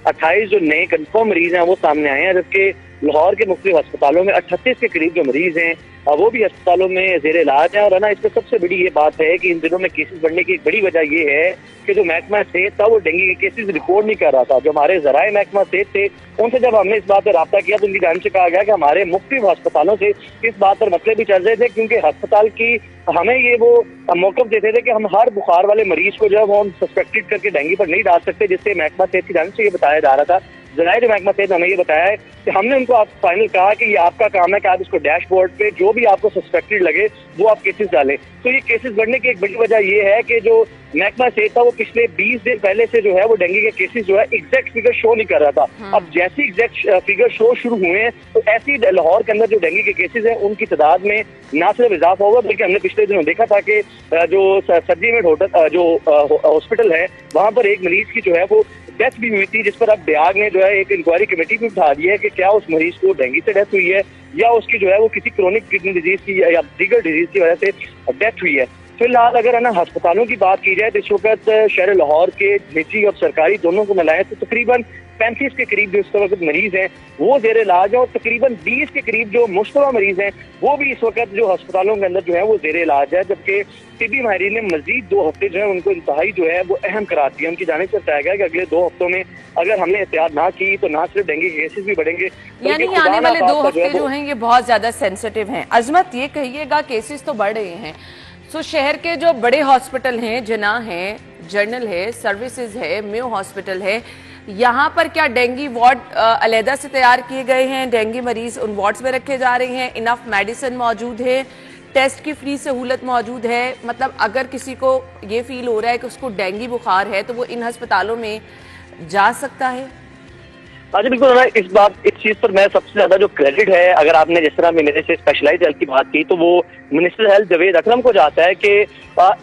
28 जो नए कंफर्म मरीज हैं वो सामने आए हैं, जबकि लाहौर के मुख्तलिफ अस्पतालों में 38 के करीब जो मरीज हैं वो भी अस्पतालों में जेर इलाज है। और ना इसमें सबसे बड़ी ये बात है कि इन दिनों में केसेस बढ़ने की एक बड़ी वजह ये है कि जो महकमा सेहत था वो डेंगू के केसेस रिपोर्ट नहीं कर रहा था। जो हमारे जराए महकमा सेहत थे उनसे जब हमने इस बात पर रब्ता किया तो उनकी जानिब से कहा गया कि हमारे मुख्तलिफ अस्पतालों से इस बात पर मसले भी चल रहे थे क्योंकि अस्पताल की हमें ये वो मौक़िफ़ देते थे कि हम हर बुखार वाले मरीज को जो है वो हम सस्पेक्टेड करके डेंगू पर नहीं डाल सकते, जिससे महकमा सेहत की जानिब से ये बताया जा रहा था। जराए महकमा सेहत हमें ये बताया है कि हमने उनको आप फाइनल कहा कि ये आपका काम है कि आप इसको डैशबोर्ड पे जो भी आपको सस्पेक्टेड लगे वो आप केसेस डालें। तो ये केसेस बढ़ने की एक बड़ी वजह ये है कि जो महकमा सेहत था वो पिछले 20 दिन पहले से जो है वो डेंगू के केसेस जो है एग्जैक्ट फिगर शो नहीं कर रहा था। अब जैसे एग्जैक्ट फिगर शो शुरू हुए हैं तो ऐसी लाहौर के अंदर जो डेंगू के केसेस हैं उनकी तादाद में ना सिर्फ इजाफा होगा बल्कि हमने पिछले दिनों देखा था कि जो सर्जीमेंट होटल जो हॉस्पिटल है वहाँ पर एक मरीज की जो है वो डेथ भी हुई थी, जिस पर अब डियाग ने जो है एक इंक्वायरी कमेटी भी उठा दी है कि क्या उस मरीज को डेंगू से डेथ हुई है या उसकी जो है वो किसी क्रोनिक किडनी डिजीज की या दीगर डिजीज की वजह से डेथ हुई है। फिलहाल अगर है ना अस्पतालों की बात की जाए तो इस वक्त शहर लाहौर के निजी और सरकारी दोनों को मिलाएं तो तकरीबन 35 के करीब जो इस वक्त मरीज हैं वो जेर इलाज है और तकरीबन 20 के करीब जो मुश्तबा मरीज हैं वो भी इस वक्त जो अस्पतालों के अंदर जो है वो जेर इलाज है। जबकि तिब्बी माहिरीन ने मजीद 2 हफ्ते जो है उनको इंतहाई जो है वो अहम करार दिया। उनकी जानिब से बताया गया कि अगले 2 हफ्तों में अगर हमने एहतियात ना की तो ना सिर्फ डेंगू के केसेस भी बढ़ेंगे, यानी आने वाले 2 हफ्ते जो हैं ये बहुत ज्यादा सेंसिटिव हैं। अजमत ये कहिएगा, केसेस तो बढ़ रहे हैं, सो शहर के जो बड़े हॉस्पिटल हैं, जना है, जर्नल है, सर्विसेज है, मेयो हॉस्पिटल है, यहाँ पर क्या डेंगू वार्ड अलहदा से तैयार किए गए हैं? डेंगू मरीज उन वार्ड्स में रखे जा रहे हैं? इनफ मेडिसिन मौजूद है? टेस्ट की फ्री सहूलत मौजूद है? मतलब अगर किसी को ये फील हो रहा है कि उसको डेंगू बुखार है तो वो इन अस्पतालों में जा सकता है? अच्छा बिल्कुल ना, इस चीज पर मैं सबसे ज्यादा जो क्रेडिट है, अगर आपने जिस तरह मेरे से स्पेशलाइज्ड हेल्थ की बात की, तो वो मिनिस्टर हेल्थ जावेद अकरम को जाता है कि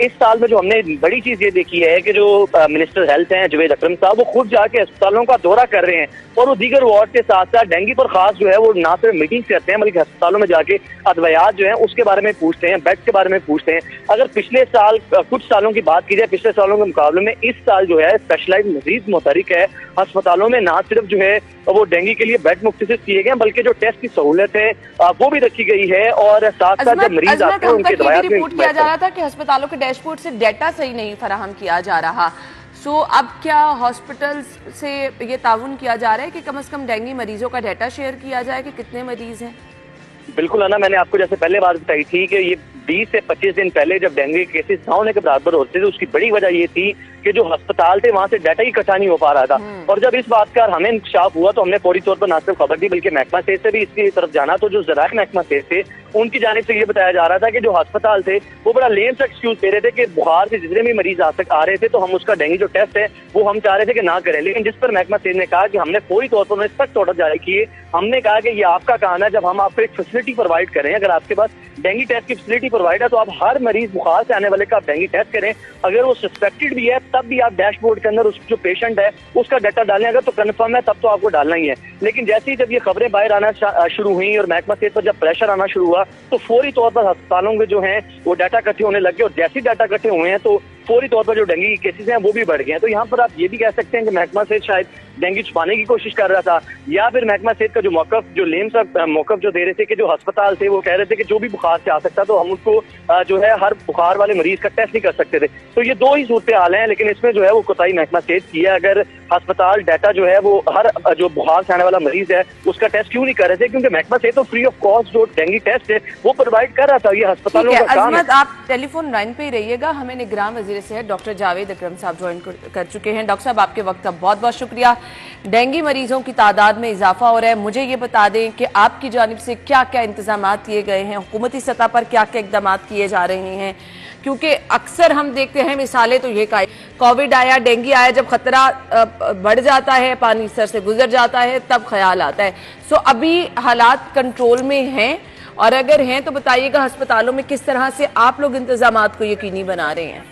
इस साल में जो हमने बड़ी चीज ये देखी है कि जो मिनिस्टर हेल्थ हैं जावेद अकरम साहब, वो खुद जाके अस्पतालों का दौरा कर रहे हैं और वो दीगर वार्ड के साथ साथ डेंगू पर खास जो है वो ना सिर्फ मीटिंग करते हैं बल्कि अस्पतालों में जाके अद्वियात जो है उसके बारे में पूछते हैं, बेड के बारे में पूछते हैं। अगर पिछले साल कुछ सालों की बात की जाए, पिछले सालों के मुकाबले में इस साल जो है स्पेशलाइज्ड मजीद मुतहरिक है। अस्पतालों में ना सिर्फ जो है वो डेंगू के लिए बेड मुख्तसिस किए गए बल्कि जो टेस्ट की सहूलत है वो भी रखी गई है और साथ साथ जब मरीज आते हैं उनके दवाइयाँ रिपोर्ट किया जा रहा था कि अस्पतालों के डैशबोर्ड से डेटा सही नहीं फराहम किया जा रहा। सो अब क्या हॉस्पिटल्स से ये ताउन किया जा रहा है कि कम से कम डेंगू मरीजों का डेटा शेयर किया जाए कि कितने मरीज हैं? बिल्कुल अन्ना, मैंने आपको जैसे पहले बात बताई थी कि ये 20 से 25 दिन पहले जब डेंगू के केसेस ना होने के बराबर होते थे, उसकी बड़ी वजह ये थी कि जो अस्पताल थे वहां से डाटा ही इकट्ठा नहीं हो पा रहा था। और जब इस बात का हमें इंकशाफ हुआ तो हमने फौरी तौर पर ना सिर्फ खबर दी बल्कि महकमा सेहत से भी इसकी तरफ जाना। तो जो ज़राए महकमा सेहत थे उनकी जानिब से ये बताया जा रहा था कि जो अस्पताल थे वो बड़ा लेम सा एक्सक्यूज दे रहे थे कि बुखार से जितने भी मरीज आ रहे थे तो हम उसका डेंगू जो टेस्ट है वो हम चाह रहे थे कि ना करें। लेकिन जिस पर महकमा सेहत ने कहा कि हमने फौरी तौर पर सख्त ऑर्डर जारी किए। हमने कहा कि ये आपका काम है, जब हम आपको एक फैसिलिटी प्रोवाइड करें, अगर आपके पास डेंगू टेस्ट की फैसिलिटी प्रोवाइड है तो आप हर मरीज बुखार से आने वाले का आप डेंगू टेस्ट करें। अगर वो सस्पेक्टेड भी है तब भी आप डैशबोर्ड के अंदर उस जो पेशेंट है उसका डाटा डालें। अगर तो कंफर्म है तब तो आपको डालना ही है। लेकिन जैसे ही जब ये खबरें बाहर आना शुरू हुई और महकमा सेहत पर जब प्रेशर आना शुरू हुआ तो फौरी तौर पर अस्पतालों के जो हैं वो डाटा इकट्ठे होने लगे और जैसे ही डाटा इकट्ठे हुए हैं तो फौरी तौर पर जो डेंगू के केसेस हैं वो भी बढ़ गए हैं। तो यहाँ पर आप ये भी कह सकते हैं कि महकमा सेहत शायद डेंगू छुपाने की कोशिश कर रहा था, या फिर महकमा सेहत का जो मौकफ, जो लेम सा मौकफ जो दे रहे थे कि जो अस्पताल थे वो कह रहे थे कि जो भी बुखार से आ सकता तो हम उसको जो है हर बुखार वाले मरीज का टेस्ट नहीं कर सकते थे। तो ये दो ही सूरत हाल हैं, लेकिन इसमें जो है वो कोताही महकमा सेहत की है। अगर अस्पताल डाटा जो है वो हर जो बुखार से आने वाला मरीज है उसका टेस्ट क्यों नहीं कर रहे थे? क्योंकि महकमा सेहत तो फ्री ऑफ कॉस्ट जो डेंगू टेस्ट है वो प्रोवाइड कर रहा था। ये अस्पतालों का काम है। आप टेलीफोन लाइन पे ही रहिएगा, हमें निगरान वजीर सेहत डॉक्टर जावेद अकरम साहब ज्वाइन कर चुके हैं। डॉक्टर साहब आपके वक्त का बहुत बहुत शुक्रिया। डेंगू मरीजों की तादाद में इजाफा हो रहा है, मुझे ये बता दें कि आपकी जानिब से क्या क्या इंतजाम किए गए हैं, हुकूमती सतह पर क्या क्या इकदाम किए जा रहे हैं? क्योंकि अक्सर हम देखते हैं मिसालें तो ये कोविड आया, डेंगू आया, जब खतरा बढ़ जाता है, पानी सर से गुजर जाता है, तब ख्याल आता है। सो अभी हालात कंट्रोल में हैं, और अगर हैं तो बताइएगा अस्पतालों में किस तरह से आप लोग इंतजाम को यकीनी बना रहे हैं?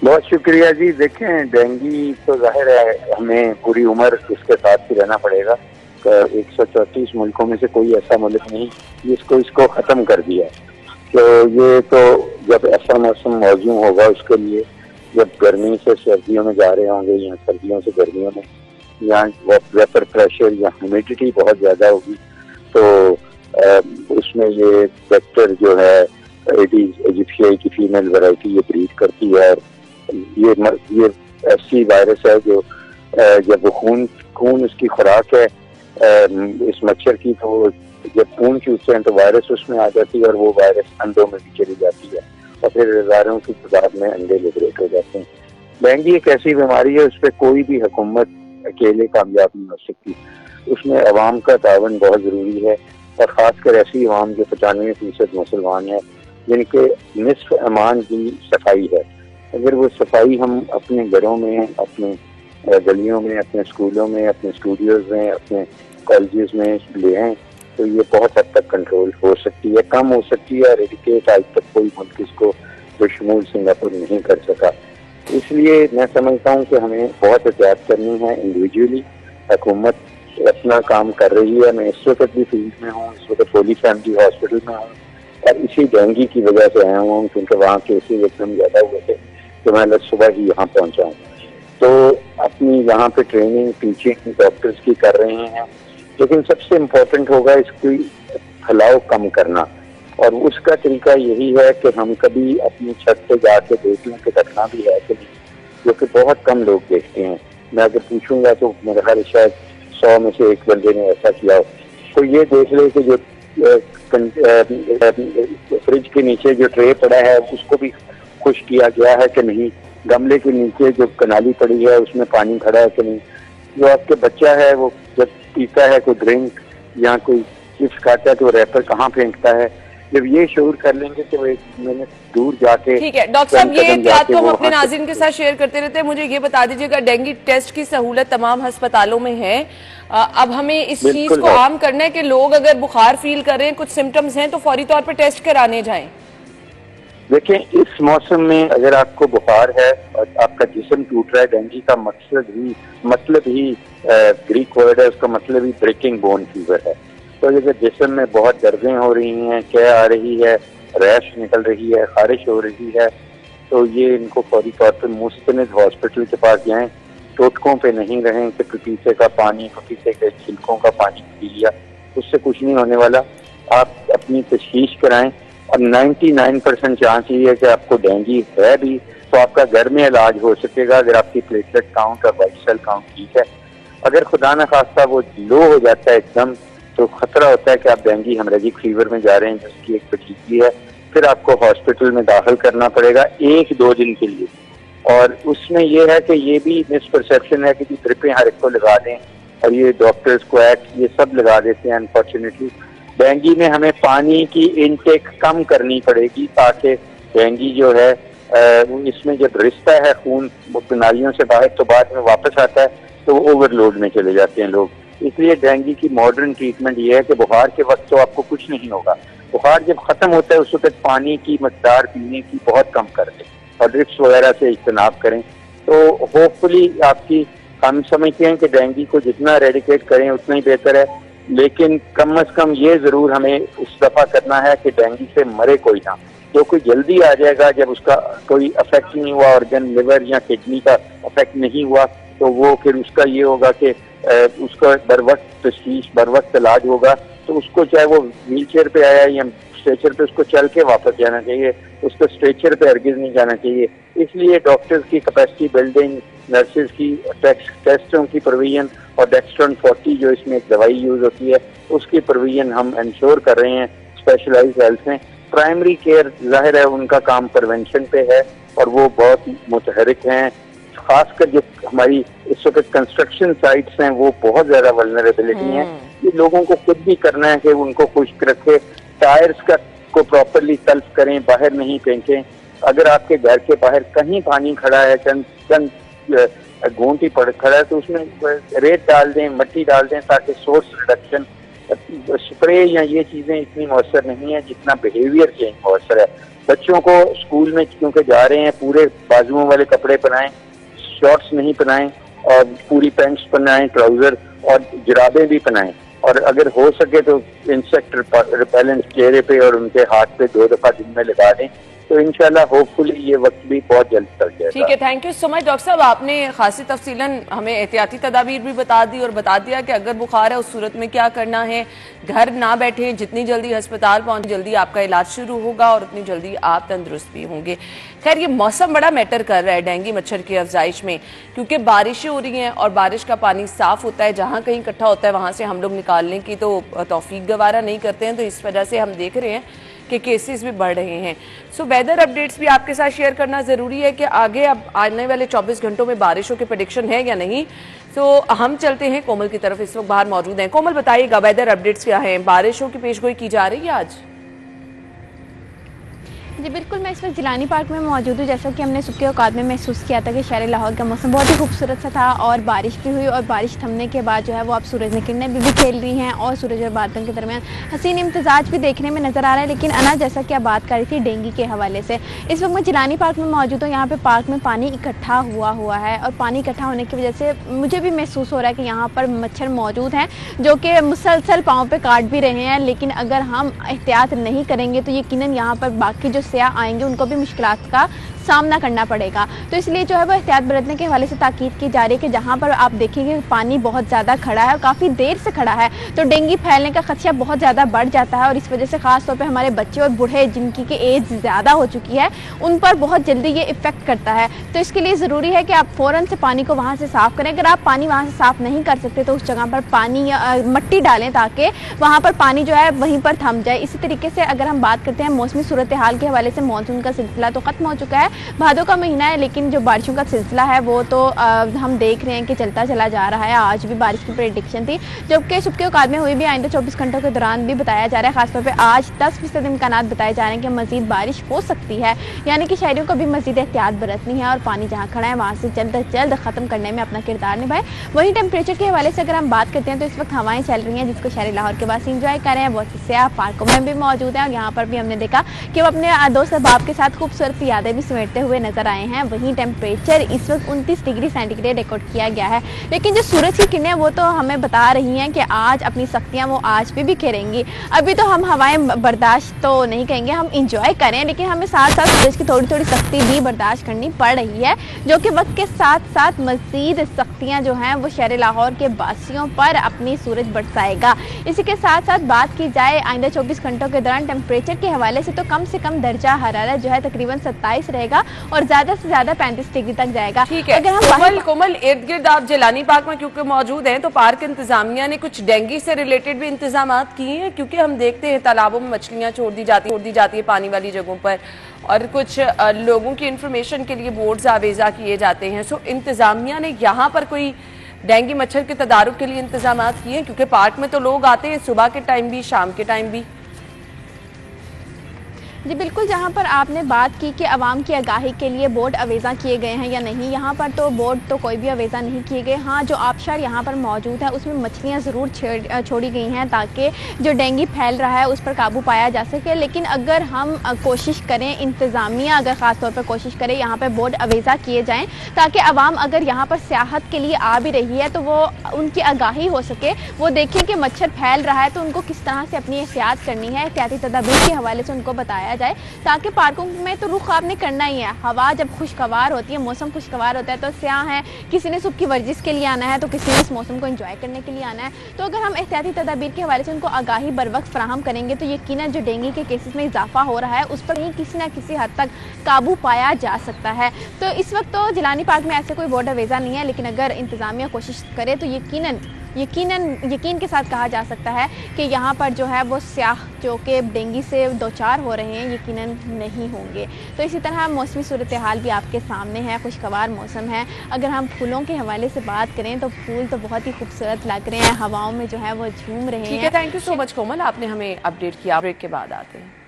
बहुत शुक्रिया जी। देखें, डेंगू तो जाहिर है हमें पूरी उम्र इसके साथ ही रहना पड़ेगा। 134 मुल्कों में से कोई ऐसा मुल्क नहीं जिसको इसको ख़त्म कर दिया। तो ये तो जब ऐसा मौसम मौजूद होगा उसके लिए, जब गर्मी से सर्दियों में जा रहे होंगे या सर्दियों से गर्मियों में, या वेपर प्रेशर या ह्यूमिडिटी बहुत ज़्यादा होगी, तो उसमें ये वेक्टर जो है एडीज एजिप्शियाई की फीमेल वैरायटी ये ब्रीड करती है। और ये ऐसी वायरस है जो जब वो खून उसकी खुराक है इस मच्छर की, तो जब खून चूसते हैं तो वायरस उसमें आ जाती है और वो वायरस अंडों में भी चली जाती है और फिर हजारों की तादाद में अंडे लिबरेट हो जाते हैं। डेंगू एक ऐसी बीमारी है, उस पर कोई भी हुकूमत अकेले कामयाब नहीं हो सकती। उसमें अवाम का तावन बहुत ज़रूरी है, और ख़ासकर ऐसी अवाम जो 95% मुसलमान है, जिनके निस्फ ईमान की सफाई है। अगर वो सफाई हम अपने घरों में, अपने गलियों में, अपने स्कूलों में, अपने स्टूडियोज़ में, अपने कॉलेजेस में ले आएँ तो ये बहुत हद तक कंट्रोल हो सकती है, कम हो सकती है। रेडिकेट आज तक कोई मुल्क इसको बशमूल सिंगापुर नहीं कर सका। इसलिए मैं समझता हूँ कि हमें बहुत एहतियात करनी है इंडिविजुअली। हुकूमत अपना काम कर रही है। मैं इस वक्त भी फील्ड में हूँ, इस वक्त होली फैमिली हॉस्पिटल में हूँ, और इसी डेंगू की वजह से आया हुआ हूँ क्योंकि वहाँ केसेज एकदम ज़्यादा हुए थे, तो मैं सुबह ही यहाँ पहुँचा हूँ। तो अपनी यहाँ पे ट्रेनिंग टीचिंग डॉक्टर्स की कर रहे हैं, लेकिन सबसे इम्पोर्टेंट होगा इसकी फैलाव कम करना। और उसका तरीका यही है कि हम कभी अपनी छत पे जाके देख लें कि घटना भी है कि नहीं, जो कि बहुत कम लोग देखते हैं। मैं अगर पूछूंगा तो मेरे ख्याल शायद 100 में से एक बंदे ने ऐसा किया हो। तो ये देख ले कि जो फ्रिज के नीचे जो ट्रे पड़ा है उसको भी खुश किया गया है कि नहीं, गमले के नीचे जो कनाली पड़ी है उसमें पानी खड़ा है कि नहीं, जो आपके बच्चा है वो जब पीता है कोई ड्रिंक या कोई चिप्स खाता है तो रैपर कहाँ फेंकता है, जब ये शऊर कर लेंगे कि वो 1 मिनट दूर जाके, ठीक है डॉक्टर साहब, ये एहतियात तो हम अपने नाज़रीन के साथ शेयर करते रहते हैं। मुझे ये बता दीजिएगा, डेंगू टेस्ट की सहूलत तमाम अस्पतालों में है, अब हमें इस चीज को आम करना है कि लोग अगर बुखार फील कर रहे हैं, कुछ सिम्टम्स हैं, तो फौरी तौर पर टेस्ट कराने जाएं। देखें, इस मौसम में अगर आपको बुखार है और आपका जिस्म टूट रहा है, डेंगू का मतलब ही ग्रीक वर्ड है, उसका मतलब ही ब्रेकिंग बोन फीवर है। तो अगर जिस्म में बहुत दर्दें हो रही हैं, क्या आ रही है, रैश निकल रही है, खारिश हो रही है, तो ये इनको फौरी तौर पर मुस्तनिद हॉस्पिटल के पास जाएं। टोटकों पे नहीं रहें कि पपीते का पानी, पपीते के छिलकों का पानी पी लिया, उससे कुछ नहीं होने वाला। आप अपनी तशखीस कराएं और 99% चांस ये है कि आपको डेंगू है भी तो आपका घर में इलाज हो सकेगा अगर आपकी प्लेटलेट काउंट और वाइट सेल काउंट ठीक है। अगर खुदा न खास्ता वो लो हो जाता है एकदम, तो खतरा होता है कि आप डेंगू हेमरेजिक फीवर में जा रहे हैं, जिसकी एक पेचीदगी है। फिर आपको हॉस्पिटल में दाखिल करना पड़ेगा 1-2 दिन के लिए। और उसमें यह है कि ये भी मिसपरसेप्शन है कि ड्रिपें हर एक को लगा दें, और ये डॉक्टर्स को ये सब लगा देते हैं। अनफॉर्चुनेटली डेंगू में हमें पानी की इनटेक कम करनी पड़ेगी, ताकि डेंगू जो है इसमें जब रिश्ता है खून नालियों से बाहर, तो बाद में वापस आता है तो वो ओवरलोड में चले जाते हैं लोग। इसलिए डेंगू की मॉडर्न ट्रीटमेंट ये है कि बुखार के वक्त तो आपको कुछ नहीं होगा, बुखार जब खत्म होता है उस वक्त पानी की मकदार पीने की बहुत कम कर दें और ड्रिप्स वगैरह से इज्तनाब करें। तो होपफुली आपकी, हम समझते हैं कि डेंगू को जितना रेडिकेट करें उतना ही बेहतर है, लेकिन कम से कम ये जरूर हमें इस दफा करना है कि डेंगू से मरे कोई ना। जो कोई जल्दी आ जाएगा, जब उसका कोई अफेक्ट नहीं हुआ, ऑर्गन लिवर या किडनी का अफेक्ट नहीं हुआ, तो वो फिर उसका ये होगा कि उसका बर वक्त तशखीस, बर वक्त इलाज होगा। तो उसको चाहे वो व्हील चेयर पे आया या स्ट्रेचर पे, उसको चल के वापस जाना चाहिए, उसको स्ट्रेचर पे हरगिज नहीं जाना चाहिए। इसलिए डॉक्टर्स की कैपेसिटी बिल्डिंग, नर्सेज की टेस्टों की प्रोविजन और डेक्स्ट्रॉन 40 जो इसमें एक दवाई यूज होती है, उसकी प्रोविजन हम इंश्योर कर रहे हैं स्पेशलाइज्ड हेल्थ में। प्राइमरी केयर जाहिर है उनका काम प्रिवेंशन पे है और वो बहुत मुतहरिक हैं। खासकर जो हमारी इस वक्त कंस्ट्रक्शन साइट्स हैं वो बहुत ज्यादा वल्नरेबिलिटी है। ये लोगों को खुद भी करना है कि उनको खुश्क रखे, टायर्स को प्रॉपरली तल्फ करें, बाहर नहीं फेंकें। अगर आपके घर के बाहर कहीं पानी खड़ा है, चंद घूंटी पड़ खड़ा है, तो उसमें रेत डाल दें, मिट्टी डाल दें, ताकि सोर्स रिडक्शन, स्प्रे या ये चीजें इतनी मौसर नहीं है जितना बिहेवियर चेंज मौसर है। बच्चों को स्कूल में क्योंकि जा रहे हैं पूरे बाजुओं वाले कपड़े पहनाएं, शॉर्ट्स नहीं पहनाएं, और पूरी पैंट्स पहनाएं, ट्राउजर और जुराबें भी पहनाएं। और अगर हो सके तो इंसेक्ट रिपेलेंट चेहरे पे और उनके हाथ पे 2 दफा दिन में लगा दें, तो इंशाल्लाह होपफुली ये वक्त भी बहुत जल्द चल जाएगा। ठीक है, thank you so much doctor साहब। आपने खासी तफसीलन हमें एहतियाती तदाबीर भी बता दी और बता दिया कि अगर बुखार है उस सूरत में क्या करना है। घर ना बैठे, जितनी जल्दी अस्पताल पहुंचे, जल्दी आपका इलाज शुरू होगा और उतनी जल्दी आप तंदुरुस्त भी होंगे। खैर, ये मौसम बड़ा मैटर कर रहा है डेंगू मच्छर की अफजाइश में, क्योंकि बारिशें हो रही हैं और बारिश का पानी साफ होता है, जहां कहीं इकट्ठा होता है वहां से हम लोग निकालने की तो तौफीक गवारा नहीं करते हैं। तो इस वजह से हम देख रहे हैं कि केसेस भी बढ़ रहे हैं। सो वेदर अपडेट्स भी आपके साथ शेयर करना जरूरी है कि आगे अब आने वाले 24 घंटों में बारिशों के प्रेडिक्शन है या नहीं। तो हम चलते हैं कोमल की तरफ, इस वक्त बाहर मौजूद हैं। कोमल, बताइएगा वेदर अपडेट्स क्या हैं, बारिशों की पेशगोई की जा रही है आज? जी बिल्कुल, मैं इस वक्त जिलानी पार्क में मौजूद हूँ। जैसा कि हमने सुबह के औकात में महसूस किया था कि शहर लाहौर का मौसम बहुत ही खूबसूरत सा था और बारिश भी हुई, और बारिश थमने के बाद जो है वो अब सूरज की किरणें भी खेल रही हैं और सूरज और बादलों के दरमियान हसीन इम्तिजाज भी देखने में नज़र आ रहा है। लेकिन अना, जैसा कि आप बात कर रही थी डेंगू के हवाले से, इस वक्त मैं जिलानी पार्क में मौजूद हूँ। यहाँ पर पार्क में पानी इकट्ठा हुआ है और पानी इकट्ठा होने की वजह से मुझे भी महसूस हो रहा है कि यहाँ पर मच्छर मौजूद हैं जो कि मुसलसल पाँव पर काट भी रहे हैं। लेकिन अगर हम एहतियात नहीं करेंगे तो यकीनन यहाँ पर बाकी जो सयाह आएंगे उनको भी मुश्किलात का सामना करना पड़ेगा। तो इसलिए जो है वो एहतियात बरतने के हवाले से ताकीद की जा रही है कि जहाँ पर आप देखेंगे पानी बहुत ज़्यादा खड़ा है और काफ़ी देर से खड़ा है, तो डेंगू फैलने का खदशा बहुत ज़्यादा बढ़ जाता है। और इस वजह से ख़ास तौर पे हमारे बच्चे और बूढ़े जिनकी की एज ज़्यादा हो चुकी है, उन पर बहुत जल्दी ये इफेक्ट करता है। तो इसके लिए ज़रूरी है कि आप फ़ौरन से पानी को वहाँ से साफ़ करें। अगर आप पानी वहाँ से साफ़ नहीं कर सकते तो उस जगह पर पानी या मट्टी डालें ताकि वहाँ पर पानी जो है वहीं पर थम जाए। इसी तरीके से अगर हम बात करते हैं मौसमी सूरत हाल के हवाले से, मानसून का सिलसिला तो ख़त्म हो चुका है भादों का महीना है, लेकिन जो बारिशों का सिलसिला है वो तो हम देख रहे हैं कि चलता चला जा रहा है। आज भी बारिश की प्रेडिक्शन थी, जबकि सुबह के औकात में हुई भी आइंदा 24 घंटों के दौरान भी बताया जा रहा है। खासतौर पर आज 10% इम्कानात बताए जा रहे हैं कि मजीद बारिश हो सकती है, यानी कि शहरियों को भी मजीद एहतियात बरतनी है और पानी जहाँ खड़ा है वहाँ से जल्द अज जल्द ख़त्म करने में अपना किरदार निभाए। वहीं टेम्परेचर के हवाले से अगर हम बात करते हैं तो इस वक्त हवाएं चल रही हैं, जिसको शहर लाहौर के बाद इंजॉय कर रहे हैं। बहुत से सयाह पार्कों में भी मौजूद हैं और यहाँ पर भी हमने देखा कि वो अपने दोस्त अहबाब के साथ खूबसूरत यादें भी समेटते हुए नजर आए हैं। वहीं टेम्परेचर इस वक्त 29 डिग्री सेंटीग्रेड रिकॉर्ड किया गया है, लेकिन जो सूरज की किरणें वो तो हमें बता रही हैं कि आज अपनी सख्तियाँ वो आज भी बिखेरेंगी। अभी तो हम हवाएं बर्दाश्त तो नहीं करेंगे, हम इंजॉय करें, लेकिन हमें साथ साथ सूरज की थोड़ी थोड़ी सख्ती भी बर्दाश्त करनी पड़ रही है, जो कि वक्त के साथ साथ मजीद सख्तियाँ जो हैं वो शहर लाहौर के बासियों पर अपनी सूरज बरसाएगा। इसी के साथ साथ बात की जाए आइंदा 24 घंटों के दौरान टेम्परेचर के हवाले से तो कम से कम दर्जा हरारत जो है तकरीबन 27 रहेगा और ज़्यादा से ज़्यादा 35 डिग्री तक जाएगा। ठीक है, अगर हम कोमल इर्द गिर्द आप जिलानी पार्क में क्योंकि मौजूद हैं, तो पार्क इंतजामिया ने कुछ डेंगू से रिलेटेड भी इंतजाम किए हैं, क्योंकि हम देखते हैं तालाबों में मछलियाँ छोड़ दी जाती है पानी वाली जगहों पर, और कुछ लोगों की इंफॉर्मेशन के लिए बोर्ड्स आवेजा किए जाते हैं। सो इंतजामिया ने यहाँ पर कोई डेंगू मच्छर के तदारुक के लिए इंतजाम किए हैं, क्योंकि पार्क में तो लोग आते हैं सुबह के टाइम भी शाम के टाइम भी। जी बिल्कुल, जहाँ पर आपने बात की कि आवाम की आगाही के लिए बोर्ड अवेजा किए गए हैं या नहीं, यहाँ पर तो बोर्ड तो कोई भी अवेजा नहीं किए गए। हाँ, जो आबशार यहाँ पर मौजूद है उसमें मछलियाँ ज़रूर छोड़ी गई हैं ताकि जो डेंगू फैल रहा है उस पर काबू पाया जा सके। लेकिन अगर हम कोशिश करें, इंतज़ामिया अगर ख़ास तौर पर कोशिश करे यहाँ पर बोर्ड अवेजा किए जाएँ ताकि आवाम अगर यहाँ पर सियाहत के लिए आ भी रही है तो वो उनकी आगाही हो सके, वो देखें कि मच्छर फैल रहा है तो उनको किस तरह से अपनी एहतियात करनी है, एहतियाती तदाबीर के हवाले से उनको बताया जाए, ताकि पार्कों में तो रुख आपने करना ही है। हवा जब खुशगवार होती है, मौसम खुशगवार होता है, तो स्याह हैं, किसी ने सुबह की वर्जिश के लिए आना है तो किसी ने इस मौसम को एंजॉय करने के लिए आना है। तो अगर हम एहतियाती तदाबीर के हवाले से उनको आगाही बर वक्त फराहम करेंगे तो यकीनन जो डेंगू के केसेस में इजाफा हो रहा है उस पर ही किसी न किसी हद तक काबू पाया जा सकता है। तो इस वक्त तो जिलानी पार्क में ऐसे कोई बोर्ड अवेजा नहीं है, लेकिन अगर इंतजामिया कोशिश करे तो यकीन के साथ कहा जा सकता है कि यहाँ पर जो है वो स्याह जो कि डेंगू से दो चार हो रहे हैं यकीनन नहीं होंगे। तो इसी तरह मौसमी सूरत हाल भी आपके सामने है, खुशगवार मौसम है। अगर हम फूलों के हवाले से बात करें तो फूल तो बहुत ही खूबसूरत लग रहे हैं, हवाओं में जो है वो झूम रहे हैं। ठीक है, thank you so much Komal, आपने हमें अपडेट किया। ब्रेक के बाद आते हैं।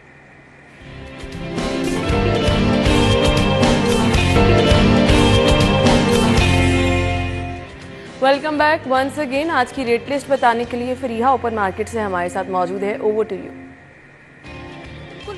Welcome back once again. आज की रेट लिस्ट बताने के लिए फरीहा ओपन मार्केट से हमारे साथ मौजूद है। Over to you.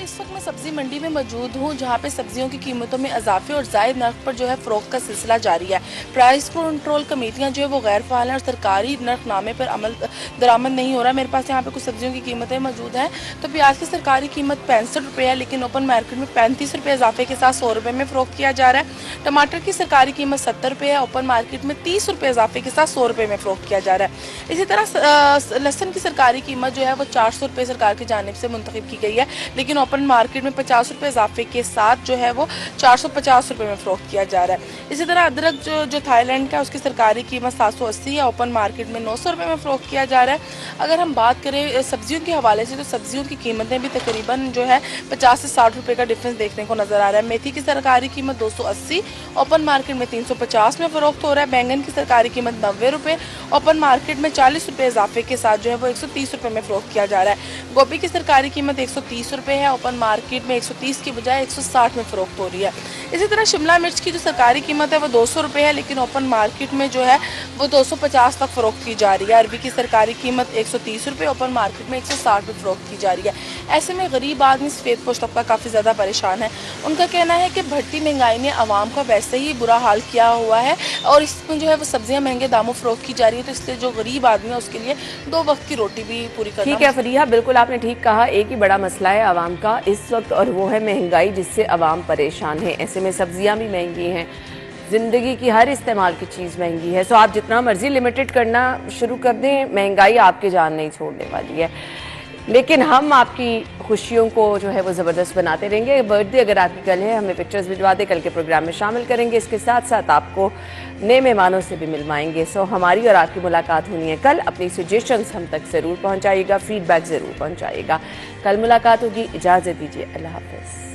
इस वक्त मैं सब्जी मंडी में मौजूद हूँ, जहाँ पे सब्जियों की कीमतों में इजाफे और जायद नर्ख पर जो है फ़रोख्त का सिलसिला जारी है। प्राइस कंट्रोल कमेटियाँ जो है वो गैर फाल हैं और सरकारी नर्खनामे पर अमल दरामद नहीं हो रहा है। मेरे पास यहाँ पे कुछ सब्जियों की कीमतें मौजूद हैं। तो प्याज की सरकारी कीमत 65 रुपये है, लेकिन ओपन मार्केट में 35 रुपये इजाफे के साथ 100 रुपये में फ़रोख्त किया जा रहा है। टमाटर की सरकारी कीमत 70 रुपये है, ओपन मार्केट में 30 रुपये इजाफे के साथ 100 रुपये में फ़रोख्त किया जा रहा है। इसी तरह लहसुन की सरकारी कीमत जो है वो 400 रुपये सरकार की जानिब से मुंतखब की गई है, लेकिन ओपन मार्केट में 50 रुपये इजाफे के साथ जो है वो 450 रुपये में फ़रोख्त किया जा रहा है। इसी तरह अदरक जो थाईलैंड का उसकी सरकारी कीमत 780 है, ओपन मार्केट में 900 रुपये में फ़रोख्त किया जा रहा है। अगर हम बात करें सब्जियों के हवाले से तो सब्जियों की कीमतें भी तकरीबन जो है 50 से 60 रुपये का डिफरेंस देखने को नज़र आ रहा है। मेथी की सरकारी कीमत 280, ओपन मार्केट में 350 में फ़रोख्त हो रहा है। बैंगन की सरकारी कीमत 90 रुपये, ओपन मार्केट में 40 रुपये इजाफे के साथ जो है वो 130 रुपये में फ़रोख्त किया जा रहा है। गोभी की सरकारी कीमत 130 रुपये है, ओपन मार्केट में 130 की बजाय 160 में फ़रोख्त हो रही है। इसी तरह शिमला मिर्च की जो सरकारी कीमत है वो 200 रुपये है, लेकिन ओपन मार्केट में जो है वो 250 तक फ़रोख्त की जा रही है। अरबी की सरकारी कीमत 130 रुपये, ओपन मार्केट में 160 में फ़रोख्त की जा रही है। ऐसे में गरीब आदमी सफ़ेद पोश तबका काफ़ी ज़्यादा परेशान है। उनका कहना है कि बढ़ती महंगाई ने आवाम का वैसे ही बुरा हाल किया हुआ है और इसमें जो है वो सब्जियाँ महंगे दामों फ़रोख्त की जा रही है, तो इसलिए जो गरीब आदमी है उसके लिए 2 वक्त की रोटी भी पूरी करना। ठीक है फरीहा, बिल्कुल आपने ठीक कहा। एक ही बड़ा मसला है आवाम का इस वक्त और वो है महंगाई, जिससे आवाम परेशान है। ऐसे में सब्जियां भी महंगी हैं, ज़िंदगी की हर इस्तेमाल की चीज़ महंगी है। सो आप जितना मर्जी लिमिटेड करना शुरू कर दें, महंगाई आपकी जान नहीं छोड़ने वाली है। लेकिन हम आपकी खुशियों को जो है वो ज़बरदस्त बनाते रहेंगे। बर्थडे अगर आपकी कल है, हमें पिक्चर्स भिजवा दें, कल के प्रोग्राम में शामिल करेंगे। इसके साथ साथ आपको नए मेहमानों से भी मिलवाएंगे। सो हमारी और आपकी मुलाकात होनी है कल। अपनी सजेशंस हम तक ज़रूर पहुँचाइएगा, फीडबैक ज़रूर पहुँचाइएगा। कल मुलाकात होगी, इजाज़त दीजिए, अल्लाह हाफ़िज़।